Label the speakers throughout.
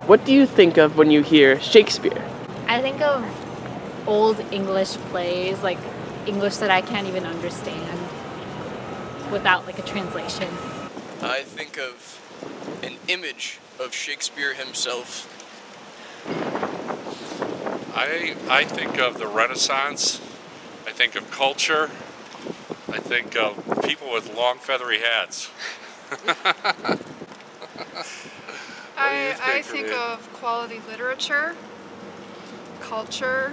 Speaker 1: What do you think of when you hear Shakespeare?
Speaker 2: I think of old English plays, like English that I can't even understand without like a translation.
Speaker 3: I think of an image of Shakespeare himself.
Speaker 4: I think of the Renaissance. I think of culture. I think of people with long feathery hats.
Speaker 5: I think of quality literature, culture,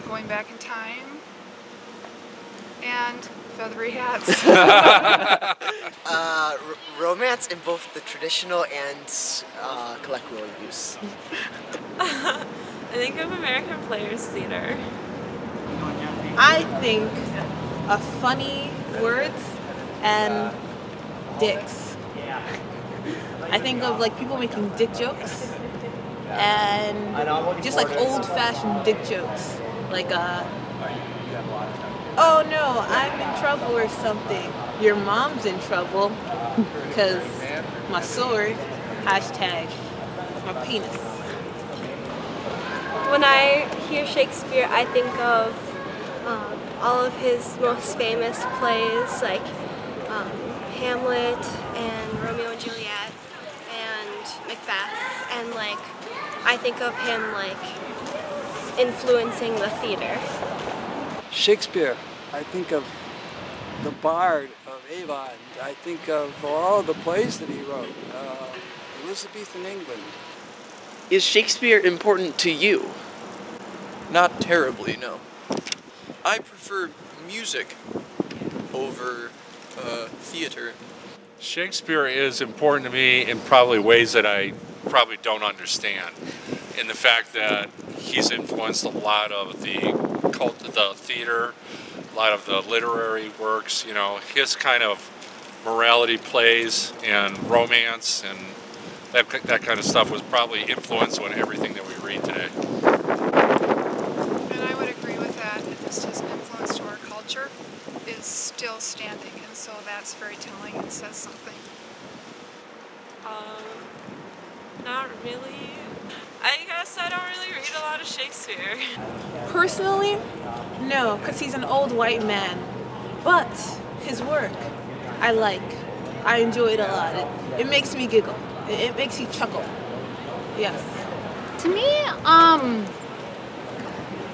Speaker 5: going back in time, and feathery hats.
Speaker 6: Romance in both the traditional and colloquial use.
Speaker 7: I think of American Players Theater.
Speaker 8: I think of funny words and dicks. I think of like people making dick jokes and just like old-fashioned dick jokes, like oh no, I'm in trouble or something. Your mom's in trouble because my sword, hashtag my penis.
Speaker 9: When I hear Shakespeare, I think of all of his most famous plays, like Hamlet and Romeo and Juliet and Macbeth, and like I think of him like influencing the theater.
Speaker 10: Shakespeare, I think of the Bard of Avon. I think of all the plays that he wrote. Elizabethan England.
Speaker 1: Is Shakespeare important to you?
Speaker 3: Not terribly, no. I prefer music over theater.
Speaker 4: Shakespeare is important to me in probably ways that I probably don't understand. In the fact that he's influenced a lot of the theater, a lot of the literary works, you know, his kind of morality plays and romance and that kind of stuff was probably influenced on everything that we read today.
Speaker 5: And I would agree with that. Just his influence to our culture is still standing, and so that's very telling and says something.
Speaker 7: Not really. I guess I don't really read a lot of Shakespeare.
Speaker 8: Personally, no, because he's an old white man. But his work, I like. I enjoy it a lot. It makes me giggle. It makes you chuckle. Yes.
Speaker 2: To me,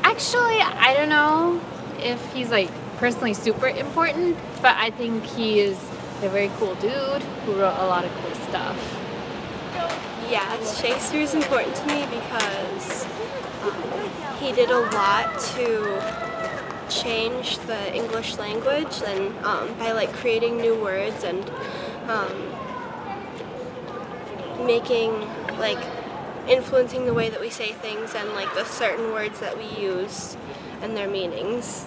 Speaker 2: actually, I don't know if he's like personally super important, but I think he is a very cool dude who wrote a lot of cool stuff.
Speaker 9: Yes, Shakespeare is important to me because he did a lot to change the English language, and by like creating new words and making like influencing the way that we say things and like the certain words that we use and their meanings.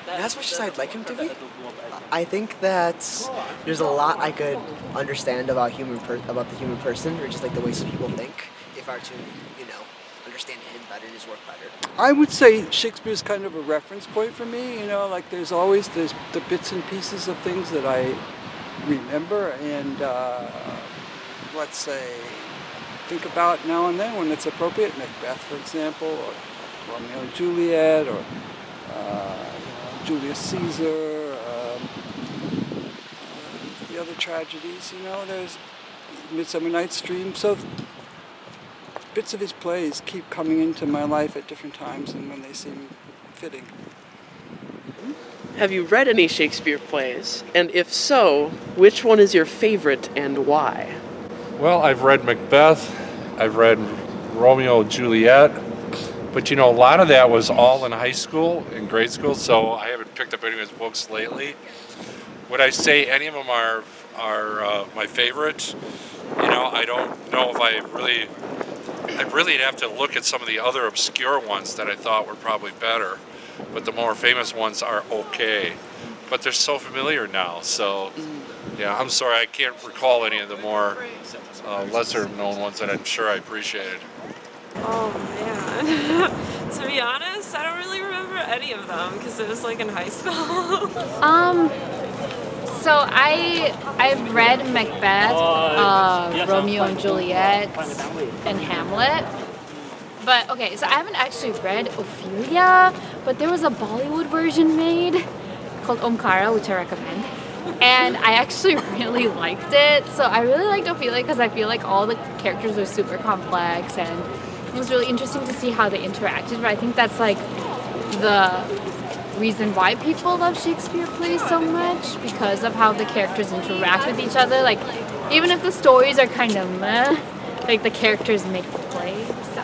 Speaker 6: As much as I'd like him to be, I think that there's a lot I could understand about the human person, or just like the ways people think, if I were to, you know, understand him better and his work better.
Speaker 10: I would say Shakespeare's kind of a reference point for me, you know, like there's the bits and pieces of things that I remember and, let's say, think about now and then when it's appropriate. Macbeth, for example, or Romeo and Juliet, or Julius Caesar, the other tragedies, you know, there's Midsummer Night's Dream. So bits of his plays keep coming into my life at different times and when they seem fitting.
Speaker 1: Have you read any Shakespeare plays? And if so, which one is your favorite and why?
Speaker 4: Well, I've read Macbeth, I've read Romeo and Juliet, but you know, a lot of that was all in high school, in grade school, so I haven't picked up any of his books lately. Would I say any of them are my favorite? You know, I don't know if I'd really have to look at some of the other obscure ones that I thought were probably better, but the more famous ones are okay. But they're so familiar now, so yeah, I'm sorry, I can't recall any of the more lesser known ones that I'm sure I appreciated.
Speaker 7: Oh man. To be honest, I don't really remember any of them because it was like in high school.
Speaker 2: So So I've read Macbeth, Romeo and Juliet, and Hamlet. But okay, so I haven't actually read Ophelia, but there was a Bollywood version made called Omkara, which I recommend. And I actually really liked it. So I really liked Ophelia because I feel like all the characters are super complex, and it was really interesting to see how they interacted. But I think that's like the reason why people love Shakespeare plays so much, because of how the characters interact with each other. Like, even if the stories are kind of meh, like the characters make the play. So.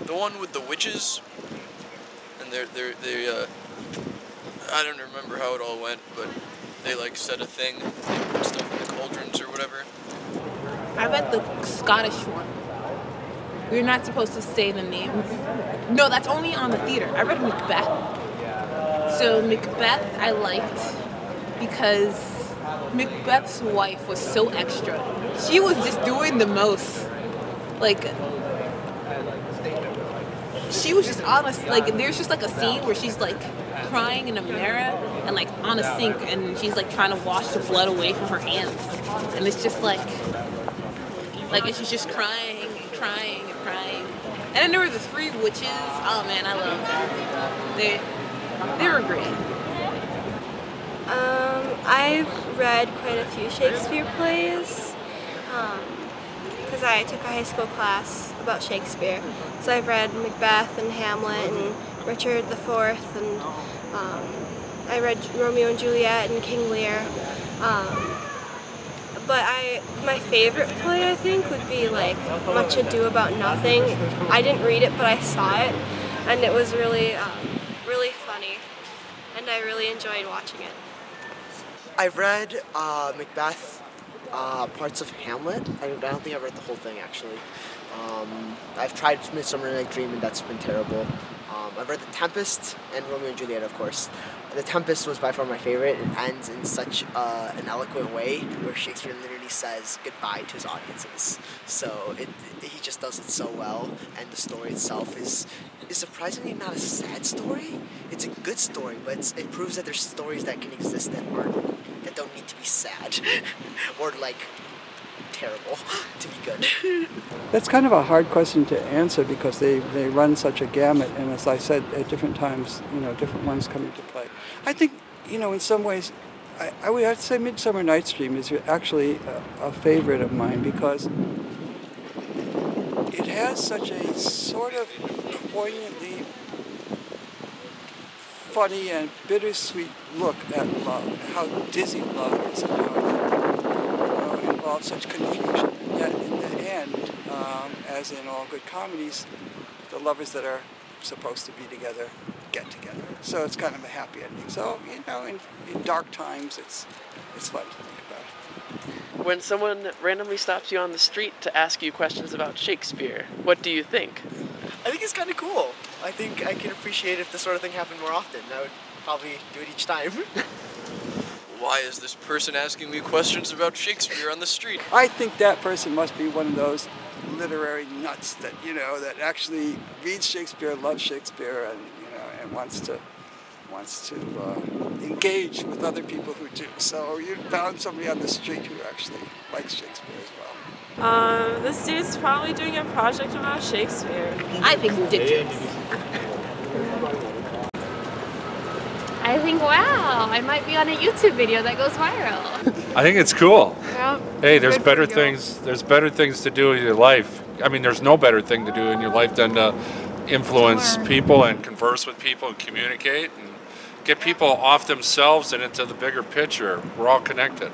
Speaker 3: The one with the witches, and they I don't remember how it all went, but they like said a thing, they put stuff in the cauldrons or whatever.
Speaker 8: I read the Scottish one. We're not supposed to say the name. No, that's only on the theater. I read Macbeth. So Macbeth I liked because Macbeth's wife was so extra. She was just doing the most. Like, she was just honest. Like, there's just like a scene where she's like crying in a mirror and like on a sink, and she's like trying to wash the blood away from her hands. And it's just like she's just crying and crying and crying. And then there were the three witches. Oh man, I love them. They were great.
Speaker 9: I've read quite a few Shakespeare plays because I took a high school class about Shakespeare. So I've read Macbeth and Hamlet and Richard IV, and I read Romeo and Juliet and King Lear. But my favorite play, I think, would be like Much Ado About Nothing. I didn't read it, but I saw it, and it was really, really funny, and I really enjoyed watching it.
Speaker 6: I've read Macbeth, parts of Hamlet. I don't think I've read the whole thing, actually. I've tried Midsummer Night's Dream, and that's been terrible. I've read The Tempest and Romeo and Juliet, of course. The Tempest was by far my favorite. It ends in such an eloquent way where Shakespeare literally says goodbye to his audiences. So he just does it so well, and the story itself is surprisingly not a sad story. It's a good story, but it proves that there's stories that can exist that don't need to be sad or like terrible to be good.
Speaker 10: That's kind of a hard question to answer because they run such a gamut, and as I said, at different times, different ones come into play. I think, in some ways, I would have to say Midsummer Night's Dream is actually a favorite of mine because it has such a sort of poignantly funny and bittersweet look at love, how dizzy love is, and how it involves such confusion. And yet, in the end, as in all good comedies, the lovers that are supposed to be together get together. So it's kind of a happy ending. So, in dark times, it's fun to think about.
Speaker 1: When someone randomly stops you on the street to ask you questions about Shakespeare, what do you think?
Speaker 6: I think it's kind of cool. I think I can appreciate if this sort of thing happened more often. I would probably do it each time.
Speaker 3: Why is this person asking me questions about Shakespeare on the street?
Speaker 10: I think that person must be one of those literary nuts that, that actually reads Shakespeare, loves Shakespeare, and wants to engage with other people who do. So you found somebody on the street who actually likes Shakespeare as well.
Speaker 7: This dude's probably doing a project about Shakespeare.
Speaker 8: I think digits.
Speaker 2: I think, wow, I might be on a YouTube video that goes viral.
Speaker 4: I think it's cool.
Speaker 2: Yep.
Speaker 4: Hey, there's better things. There's better things to do in your life. I mean, there's no better thing to do in your life than to influence people and converse with people and communicate and get people off themselves and into the bigger picture. We're all connected.